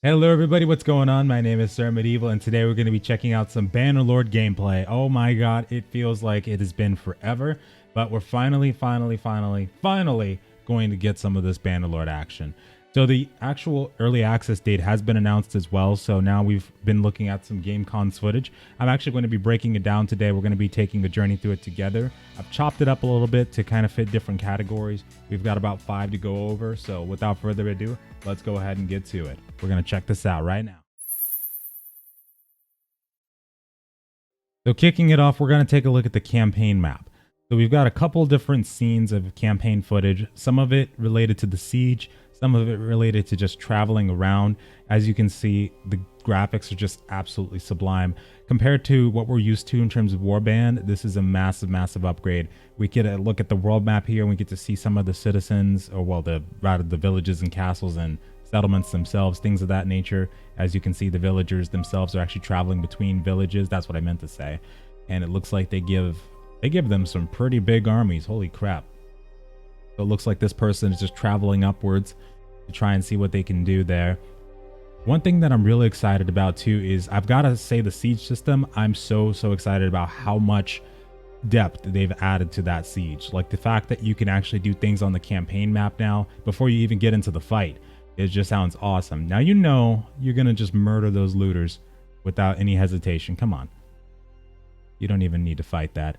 Hello everybody, what's going on? My name is Sir Medieval and today we're going to be checking out some Bannerlord gameplay. Oh my god, it feels like it has been forever, but we're finally going to get some of this Bannerlord action. So the actual early access date has been announced as well, so now we've been looking at some GameCon's footage. I'm actually going to be breaking it down today. We're going to be taking a journey through it together. I've chopped it up a little bit to kind of fit different categories. We've got about 5 to go over, so without further ado, let's go ahead and get to it. We're going to check this out right now. So kicking it off, we're going to take a look at the campaign map. So we've got a couple different scenes of campaign footage, some of it related to the siege, some of it related to just traveling around. As you can see, the graphics are just absolutely sublime. Compared to what we're used to in terms of Warband, this is a massive upgrade. We get a look at the world map here and we get to see some of the citizens, or well, the villages and castles and settlements themselves, things of that nature. As you can see, the villagers themselves are actually traveling between villages. That's what I meant to say. And it looks like they give them some pretty big armies. Holy crap. So it looks like this person is just traveling upwards to try and see what they can do there. One thing that I'm really excited about too is, I've got to say, the siege system. I'm so excited about how much depth they've added to that siege. Like the fact that you can actually do things on the campaign map now before you even get into the fight. It just sounds awesome. Now you know you're going to just murder those looters without any hesitation. Come on. You don't even need to fight that.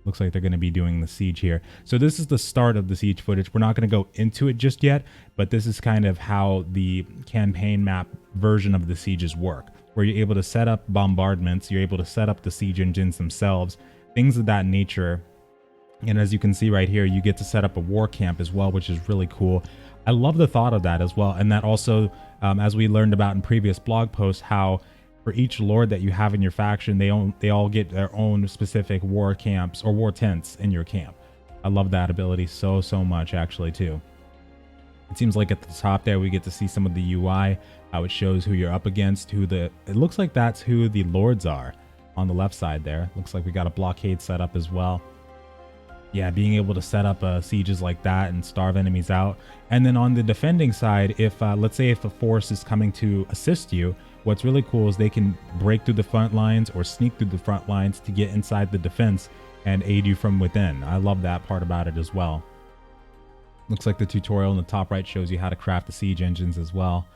Looks like they're going to be doing the siege here. So this is the start of the siege footage. We're not going to go into it just yet, but this is kind of how the campaign map version of the sieges work, where you're able to set up bombardments, you're able to set up the siege engines themselves, things of that nature. And as you can see right here, you get to set up a war camp as well, which is really cool. I love the thought of that as well. And that also, as we learned about in previous blog posts, how for each lord that you have in your faction, they all get their own specific war camps or war tents in your camp. I love that ability so much, actually, too. It seems like at the top there, we get to see some of the UI, how it shows who you're up against, it looks like that's who the lords are on the left side there. Looks like we got a blockade set up as well. Yeah, being able to set up sieges like that and starve enemies out. And then on the defending side, if let's say if a force is coming to assist you, what's really cool is they can break through the front lines or sneak through the front lines to get inside the defense and aid you from within. I love that part about it as well. Looks like the tutorial in the top right shows you how to craft the siege engines as well.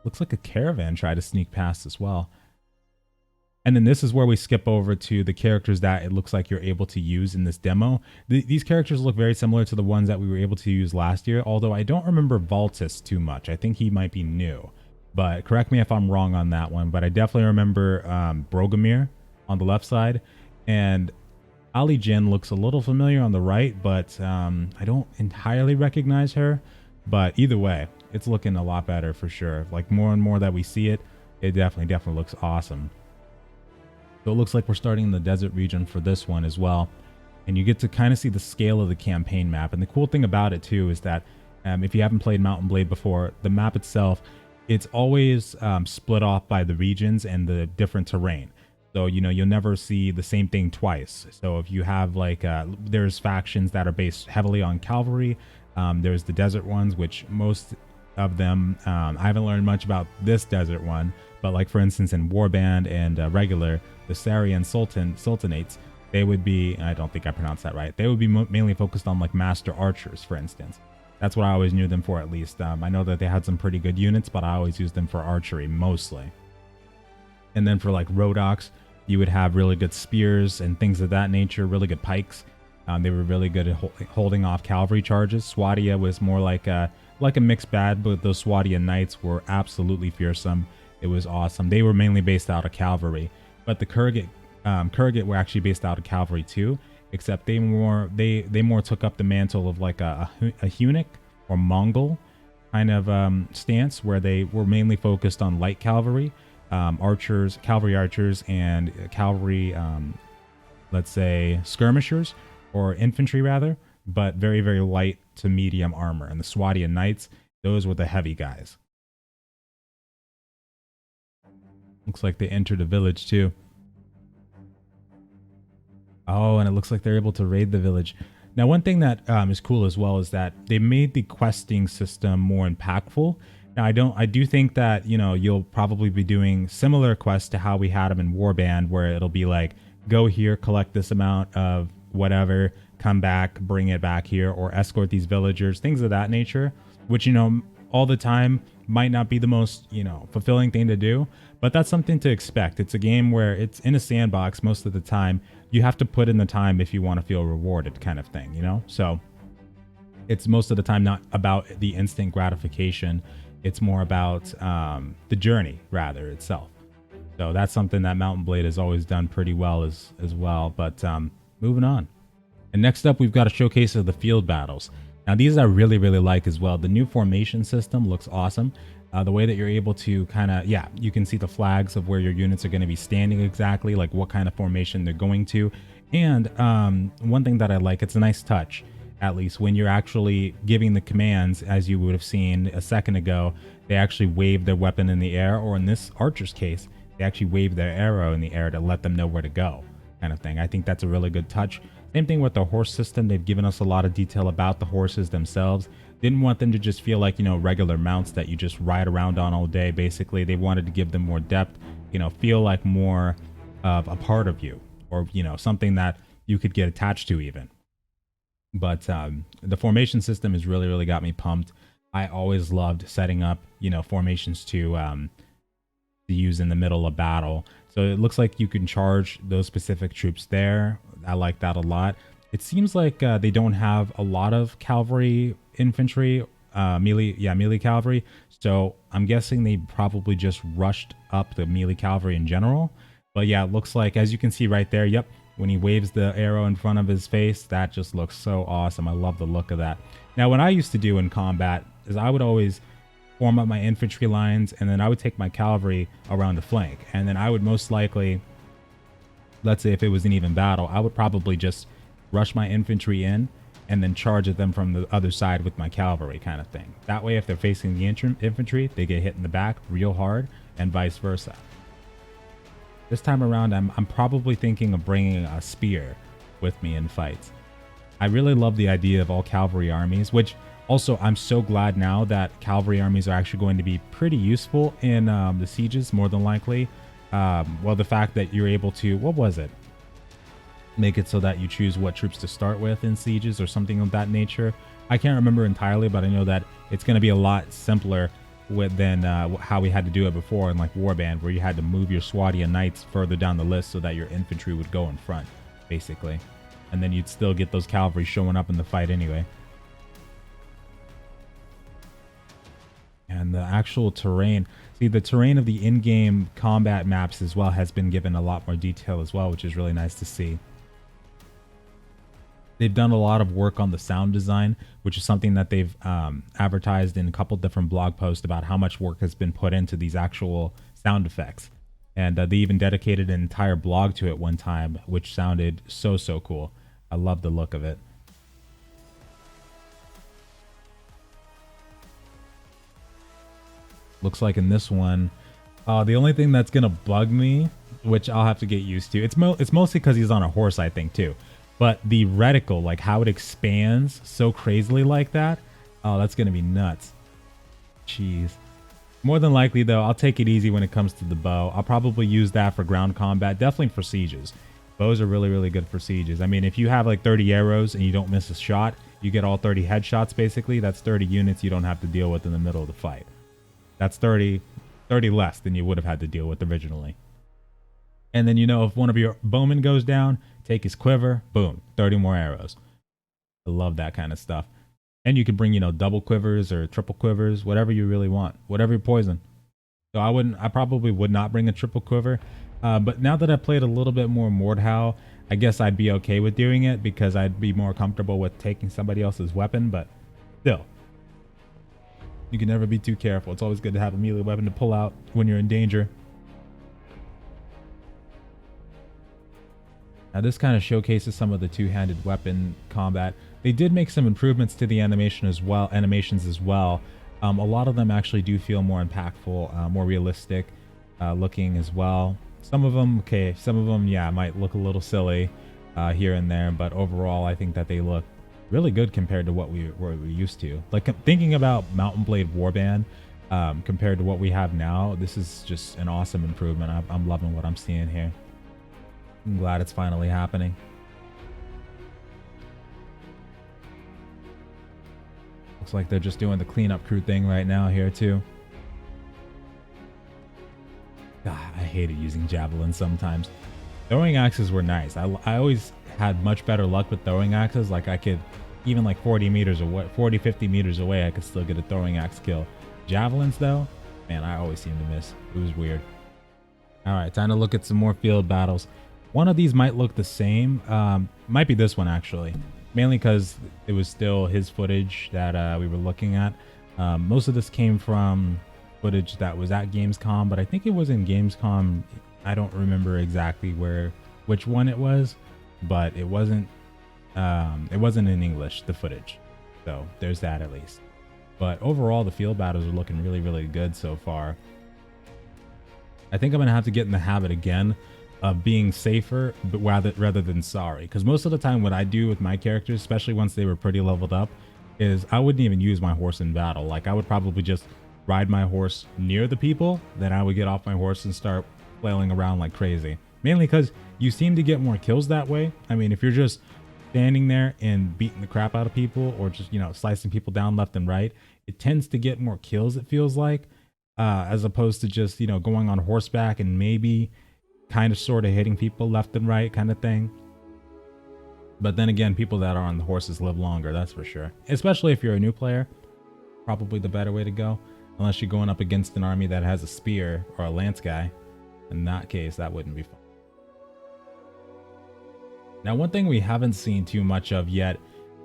Looks like a caravan tried to sneak past as well. And then this is where we skip over to the characters that it looks like you're able to use in this demo. These characters look very similar to the ones that we were able to use last year, although I don't remember Valtis too much. I think he might be new, but correct me if I'm wrong on that one. But I definitely remember Brogomir on the left side, and Ali Jin looks a little familiar on the right, but I don't entirely recognize her. But either way, it's looking a lot better for sure. Like more and more that we see it, it definitely looks awesome. So it looks like we're starting in the desert region for this one as well. And you get to kind of see the scale of the campaign map. And the cool thing about it too is that if you haven't played Mount & Blade before, the map itself, it's always split off by the regions and the different terrain. So, you know, you'll never see the same thing twice. So if you have like, there's factions that are based heavily on cavalry. There's the desert ones, which most of them, I haven't learned much about this desert one, but like for instance in Warband and regular, the Sarian Sultanates, they would be, I don't think I pronounced that right, they would be mainly focused on like master archers, for instance. That's what I always knew them for, at least. I know that they had some pretty good units, but I always used them for archery mostly. And then for like Rodox, you would have really good spears and things of that nature, really good pikes. They were really good at holding off cavalry charges. Swadia was more like a mixed bag, but those Swadia knights were absolutely fearsome. It was awesome. They were mainly based out of cavalry, but the Kurgit were actually based out of cavalry too, except they more took up the mantle of like a Hunnic or Mongol kind of stance, where they were mainly focused on light cavalry, cavalry archers, and cavalry, let's say skirmishers, or infantry rather, but very light to medium armor. And the Swadia knights, those were the heavy guys. Looks like they entered a village too. Oh, and it looks like they're able to raid the village. Now, one thing that is cool as well is that they made the questing system more impactful. Now, I do think that, you know, you'll probably be doing similar quests to how we had them in Warband, where it'll be like, go here, collect this amount of whatever, come back, bring it back here, or escort these villagers, things of that nature, which, you know, all the time might not be the most, you know, fulfilling thing to do, but that's something to expect. It's a game where it's in a sandbox most of the time. You have to put in the time if you want to feel rewarded, kind of thing, you know? So it's most of the time not about the instant gratification. It's more about the journey, rather, itself. So that's something that Mountain Blade has always done pretty well as well. But moving on. And next up, we've got a showcase of the field battles. Now, these I really, really like as well. The new formation system looks awesome. The way that you're able to kind of, yeah, you can see the flags of where your units are going to be standing exactly, like what kind of formation they're going to. And one thing that I like, it's a nice touch, at least when you're actually giving the commands, as you would have seen a second ago, they actually wave their weapon in the air, or in this archer's case, they actually wave their arrow in the air to let them know where to go, kind of thing. I think that's a really good touch. Same thing with the horse system. They've given us a lot of detail about the horses themselves. Didn't want them to just feel like, you know, regular mounts that you just ride around on all day. Basically, they wanted to give them more depth, you know, feel like more of a part of you, or, you know, something that you could get attached to even. But the formation system has really, really got me pumped. I always loved setting up, you know, formations to use in the middle of battle. So it looks like you can charge those specific troops there. I like that a lot. It seems like they don't have a lot of cavalry infantry, melee cavalry. So I'm guessing they probably just rushed up the melee cavalry in general. But yeah, it looks like, as you can see right there, yep, when he waves the arrow in front of his face, that just looks so awesome. I love the look of that. Now, what I used to do in combat is I would always form up my infantry lines, and then I would take my cavalry around the flank. And then I would most likely, let's say if it was an even battle, I would probably just rush my infantry in and then charge at them from the other side with my cavalry, kind of thing. That way, if they're facing the infantry, they get hit in the back real hard, and vice versa. This time around, I'm probably thinking of bringing a spear with me in fights. I really love the idea of all cavalry armies, which also I'm so glad now that cavalry armies are actually going to be pretty useful in the sieges, more than likely. Well, the fact that you're able to, what was it? Make it so that you choose what troops to start with in sieges or something of that nature. I can't remember entirely, but I know that it's going to be a lot simpler than how we had to do it before in like Warband, where you had to move your Swadian knights further down the list so that your infantry would go in front, basically. And then you'd still get those cavalry showing up in the fight anyway. And the actual terrain, see, the terrain of the in-game combat maps as well has been given a lot more detail as well, which is really nice to see. They've done a lot of work on the sound design, which is something that they've advertised in a couple different blog posts about how much work has been put into these actual sound effects. And they even dedicated an entire blog to it one time, which sounded so, so cool. I love the look of it. Looks like in this one, the only thing that's going to bug me, which I'll have to get used to, it's mostly because he's on a horse, I think, too. But the reticle, like how it expands so crazily like that, oh, that's going to be nuts. Jeez. More than likely, though, I'll take it easy when it comes to the bow. I'll probably use that for ground combat, definitely for sieges. Bows are really, really good for sieges. I mean, if you have like 30 arrows and you don't miss a shot, you get all 30 headshots, basically. That's 30 units you don't have to deal with in the middle of the fight. That's 30 less than you would have had to deal with originally. And then, you know, if one of your bowmen goes down, take his quiver, boom, 30 more arrows. I love that kind of stuff. And you can bring, you know, double quivers or triple quivers, whatever you really want, whatever your poison. So I probably would not bring a triple quiver. But now that I played a little bit more Mordhau, I guess I'd be okay with doing it because I'd be more comfortable with taking somebody else's weapon. But still, you can never be too careful. It's always good to have a melee weapon to pull out when you're in danger. Now this kind of showcases some of the two-handed weapon combat. They did make some improvements to the animations as well. A lot of them actually do feel more impactful, more realistic looking as well. Some of them, yeah, might look a little silly here and there, but overall I think that they look really good compared to what we were used to. Like thinking about Mountain Blade Warband, compared to what we have now. This is just an awesome improvement. I'm loving what I'm seeing here. I'm glad it's finally happening. Looks like they're just doing the cleanup crew thing right now here too. God, I hated using javelins sometimes. Throwing axes were nice. I always had much better luck with throwing axes. Like I could, even like 40 meters away, 40, 50 meters away, I could still get a throwing axe kill. Javelins though, man, I always seem to miss. It was weird. All right, time to look at some more field battles. One of these might look the same. Might be this one actually. Mainly because it was still his footage that we were looking at. Most of this came from footage that was at Gamescom, but I think it was in Gamescom. I don't remember exactly which one it was, but it wasn't in English, the footage. So there's that at least. But overall, the field battles are looking really, really good so far. I think I'm gonna have to get in the habit again of being safer, but rather than sorry. Because most of the time what I do with my characters, especially once they were pretty leveled up, is I wouldn't even use my horse in battle. Like I would probably just ride my horse near the people, then I would get off my horse and start flailing around like crazy. Mainly because you seem to get more kills that way. I mean, if you're just standing there and beating the crap out of people, or just, you know, slicing people down left and right, it tends to get more kills, it feels like, as opposed to just, you know, going on horseback and maybe kind of sort of hitting people left and right kind of thing. But then again, people that are on the horses live longer, that's for sure. Especially if you're a new player, probably the better way to go. Unless you're going up against an army that has a spear or a lance guy. In that case, that wouldn't be fun. Now, one thing we haven't seen too much of yet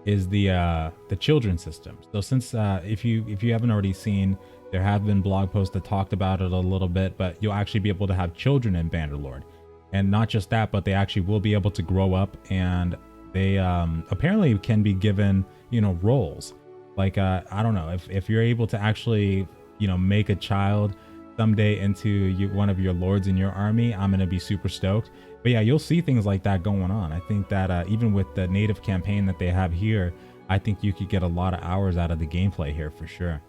is the children system. So since if you haven't already seen, there have been blog posts that talked about it a little bit, but you'll actually be able to have children in Bannerlord. And not just that, but they actually will be able to grow up, and they apparently can be given, you know, roles. Like I don't know, if you're able to actually, you know, make a child someday into one of your lords in your army, I'm gonna be super stoked. But yeah, you'll see things like that going on. I think that even with the native campaign that they have here, I think you could get a lot of hours out of the gameplay here for sure.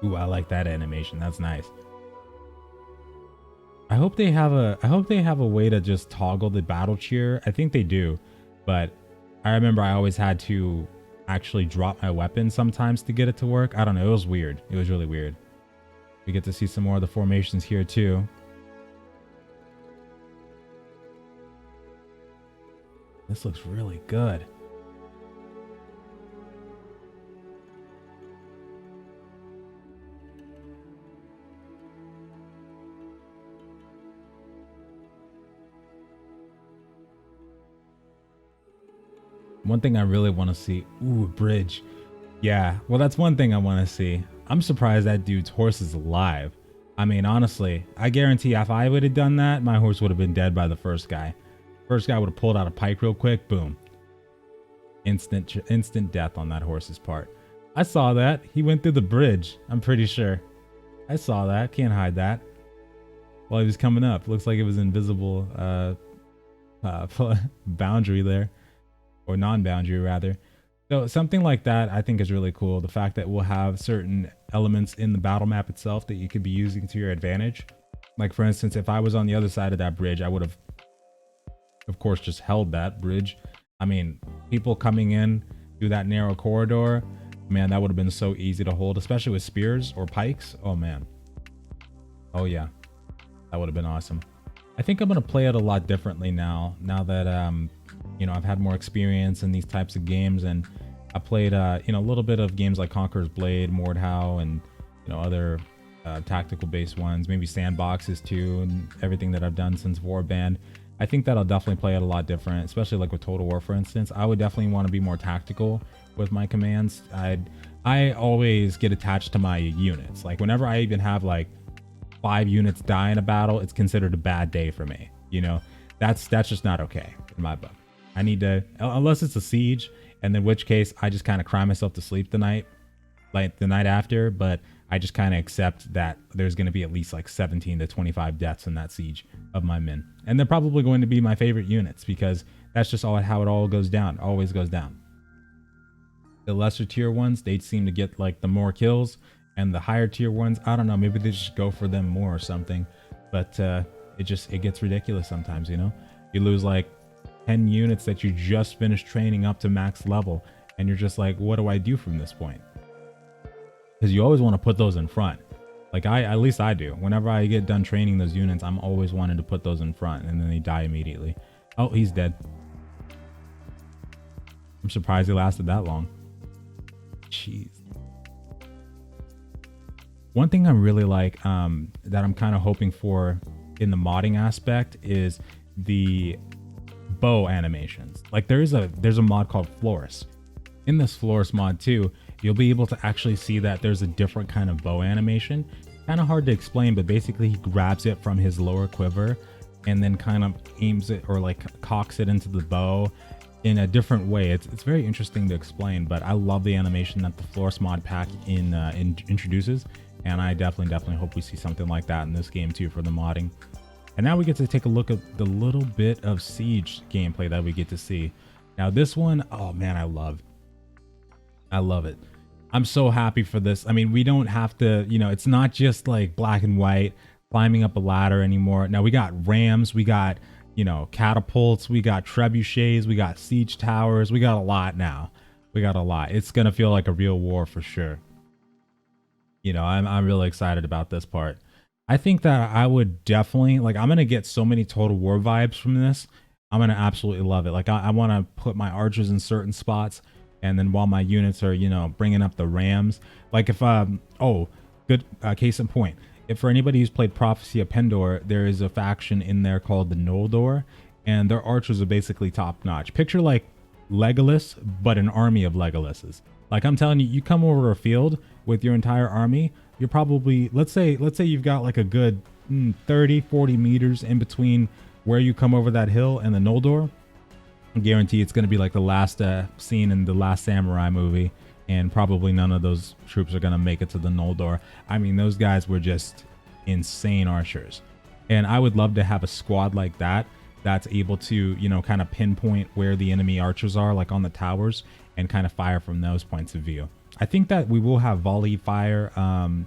Ooh, I like that animation. That's nice. I hope they have a way to just toggle the battle cheer. I think they do, but I remember I always had to actually drop my weapon sometimes to get it to work. I don't know. It was weird. It was really weird. We get to see some more of the formations here too. This looks really good. One thing I really want to see, ooh, a bridge. Yeah, well, that's one thing I want to see. I'm surprised that dude's horse is alive. I mean, honestly, I guarantee if I would have done that, my horse would have been dead by the first guy. First guy would have pulled out a pike real quick, boom. Instant death on that horse's part. I saw that. He went through the bridge, I'm pretty sure. I saw that. Can't hide that. While he was coming up. Looks like it was invisible boundary there. Or non-boundary, rather. So something like that I think is really cool. The fact that we'll have certain elements in the battle map itself that you could be using to your advantage. Like, for instance, if I was on the other side of that bridge, I would have, of course, just held that bridge. I mean, people coming in through that narrow corridor, man, that would have been so easy to hold, especially with spears or pikes. Oh, man. Oh, yeah. That would have been awesome. I think I'm going to play it a lot differently now that, you know, I've had more experience in these types of games, and I played, you know, a little bit of games like Conqueror's Blade, Mordhau, and, you know, other tactical based ones, maybe sandboxes too, and everything that I've done since Warband. I think that I'll definitely play it a lot different, especially like with Total War, for instance. I would definitely want to be more tactical with my commands. I always get attached to my units. Like whenever I even have like 5 units die in a battle, it's considered a bad day for me. You know, that's just not okay in my book. I need to, unless it's a siege, and in which case I just kind of cry myself to sleep the night after, but I just kind of accept that there's going to be at least like 17 to 25 deaths in that siege of my men. And they're probably going to be my favorite units because that's just how it all goes down, always goes down. The lesser tier ones, they seem to get like the more kills, And the higher tier ones, I don't know, maybe they just go for them more or something. But it gets ridiculous sometimes, you know? You lose like 10 units that you just finished training up to max level, and you're just like, what do I do from this point? Because you always want to put those in front. Like at least I do. Whenever I get done training those units, I'm always wanting to put those in front, and then they die immediately. Oh, he's dead. I'm surprised he lasted that long. Jeez. One thing I really like that I'm kind of hoping for in the modding aspect is the bow animations. Like there's a mod called Florist. In this Florist mod too, you'll be able to actually see that there's a different kind of bow animation. Kind of hard to explain, but basically he grabs it from his lower quiver and then kind of aims it or like cocks it into the bow in a different way. It's very interesting to explain, but I love the animation that the Florist mod pack introduces. And I definitely hope we see something like that in this game too for the modding. And now we get to take a look at the little bit of Siege gameplay that we get to see. Now this one, oh man, I love it. I'm so happy for this. I mean, we don't have to, you know, it's not just like black and white climbing up a ladder anymore. Now we got rams, we got, you know, catapults, we got trebuchets, we got siege towers, we got a lot now. We got a lot. It's gonna feel like a real war for sure. You know, I'm really excited about this part. I think that I would definitely, like, I'm going to get so many Total War vibes from this. I'm going to absolutely love it. Like, I want to put my archers in certain spots, and then while my units are, you know, bringing up the rams. Like if, oh, good case in point. If for anybody who's played Prophecy of Pendor, there is a faction in there called the Noldor, and their archers are basically top notch. Picture like Legolas, but an army of Legolases. Like I'm telling you, you come over a field with your entire army, you're probably, let's say you've got like a good 30, 40 meters in between where you come over that hill and the Noldor. I guarantee it's going to be like the last scene in the Last Samurai movie, and probably none of those troops are going to make it to the Noldor. I mean, those guys were just insane archers. And I would love to have a squad like that that's able to, you know, kind of pinpoint where the enemy archers are, like on the towers, and kind of fire from those points of view. I think that we will have volley fire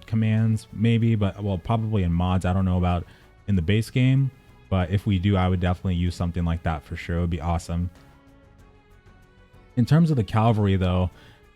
commands maybe, but well, probably in mods. I don't know about in the base game, but if we do, I would definitely use something like that for sure. It would be awesome. In terms of the cavalry though,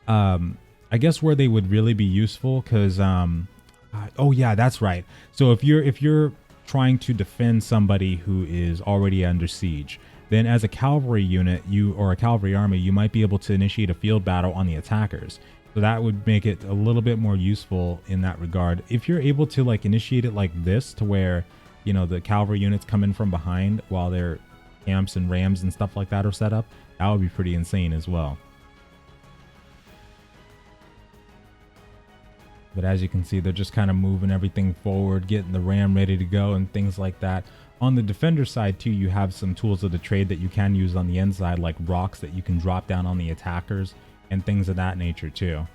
I guess where they would really be useful, because oh yeah, that's right. So if you're trying to defend somebody who is already under siege, then as a cavalry unit, or a cavalry army, you might be able to initiate a field battle on the attackers. So that would make it a little bit more useful in that regard. If you're able to like initiate it like this, to where, you know, the cavalry units come in from behind while their camps and rams and stuff like that are set up, that would be pretty insane as well. But as you can see, they're just kind of moving everything forward, getting the ram ready to go and things like that. On the defender side too, you have some tools of the trade that you can use on the inside, like rocks that you can drop down on the attackers and things of that nature too.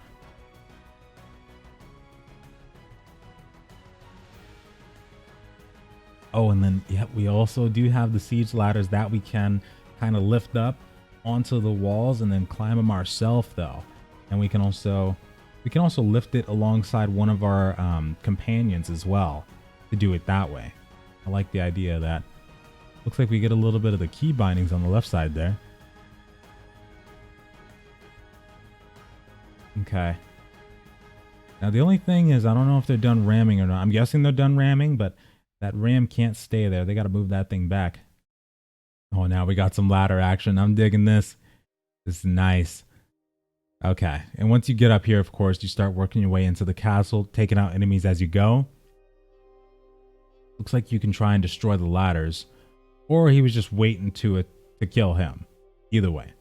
Oh, and then yeah, we also do have the siege ladders that we can kind of lift up onto the walls and then climb them ourselves though. And we can also lift it alongside one of our companions as well to do it that way. I like the idea of that. Looks like we get a little bit of the key bindings on the left side there. Okay. Now the only thing is, I don't know if they're done ramming or not. I'm guessing they're done ramming, but that ram can't stay there. They got to move that thing back. Oh, now we got some ladder action. I'm digging this. This is nice. Okay. And once you get up here, of course, you start working your way into the castle, taking out enemies as you go. Looks like you can try and destroy the ladders, or he was just waiting to kill him. Either way.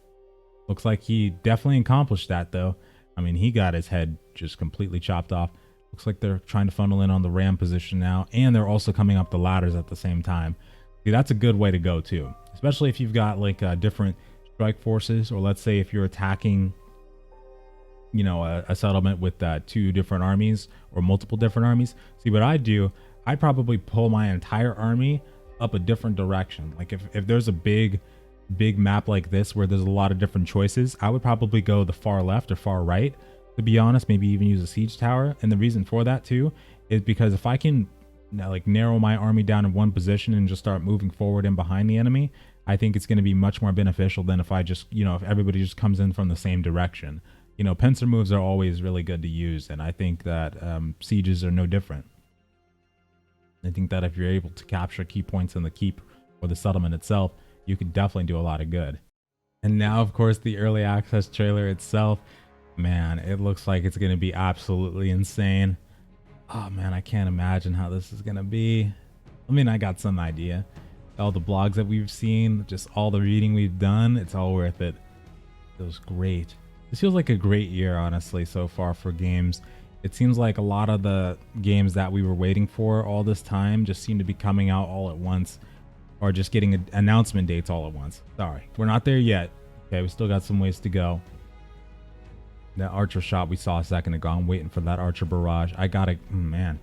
Looks like he definitely accomplished that though. I mean, he got his head just completely chopped off. Looks like they're trying to funnel in on the ram position now, and they're also coming up the ladders at the same time. See, that's a good way to go too, especially if you've got like different strike forces, or let's say if you're attacking, you know, a settlement with two different armies or multiple different armies. See, what I do, I'd probably pull my entire army up a different direction. Like if there's a big map like this where there's a lot of different choices, I would probably go the far left or far right to be honest, maybe even use a siege tower. And the reason for that too is because if I can like narrow my army down in one position and just start moving forward and behind the enemy, I think it's going to be much more beneficial than if I just, if everybody just comes in from the same direction. Pincer moves are always really good to use, and I think that sieges are no different. I think that if you're able to capture key points in the keep or the settlement itself, you could definitely do a lot of good. And now, of course, the early access trailer itself, man, it looks like it's going to be absolutely insane. Oh man, I can't imagine how this is going to be. I mean, I got some idea. All the blogs that we've seen, just all the reading we've done, it's all worth it. It was great. This feels like a great year, honestly, so far for games. It seems like a lot of the games that we were waiting for all this time just seem to be coming out all at once, or just getting announcement dates all at once. Sorry, we're not there yet. Okay, we still got some ways to go. That archer shot we saw a second ago, I'm waiting for that archer barrage. I gotta, man.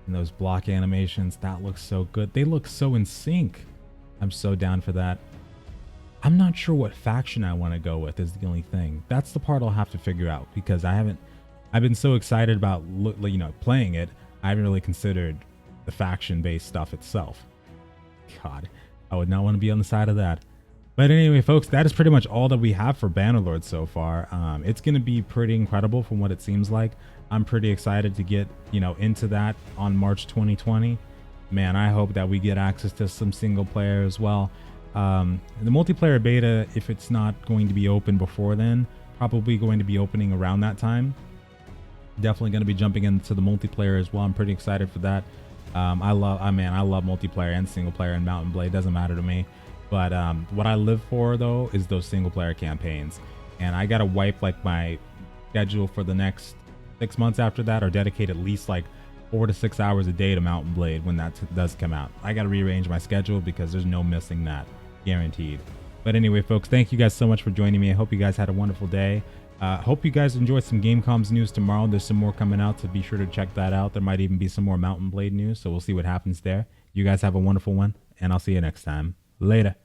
And those block animations, that looks so good. They look so in sync. I'm so down for that. I'm not sure what faction I want to go with is the only thing. That's the part I'll have to figure out, because I've been so excited about, playing it. I haven't really considered the faction-based stuff itself. God, I would not want to be on the side of that. But anyway, folks, that is pretty much all that we have for Bannerlord so far. It's going to be pretty incredible from what it seems like. I'm pretty excited to get, into that on March 2020. Man, I hope that we get access to some single player as well. The multiplayer beta, if it's not going to be open before then, probably going to be opening around that time. Definitely going to be jumping into the multiplayer as well. I'm pretty excited for that. I love multiplayer and single player and Mountain Blade. Doesn't matter to me. But what I live for, though, is those single player campaigns. And I got to wipe like my schedule for the next 6 months after that, or dedicate at least like 4 to 6 hours a day to Mountain Blade when that does come out. I got to rearrange my schedule because there's no missing that, guaranteed. But anyway, folks, thank you guys so much for joining me. I hope you guys had a wonderful day. Hope you guys enjoyed some Gamescom's news tomorrow. There's some more coming out, so be sure to check that out. There might even be some more Mountain Blade news, so we'll see what happens there. You guys have a wonderful one, and I'll see you next time. Later.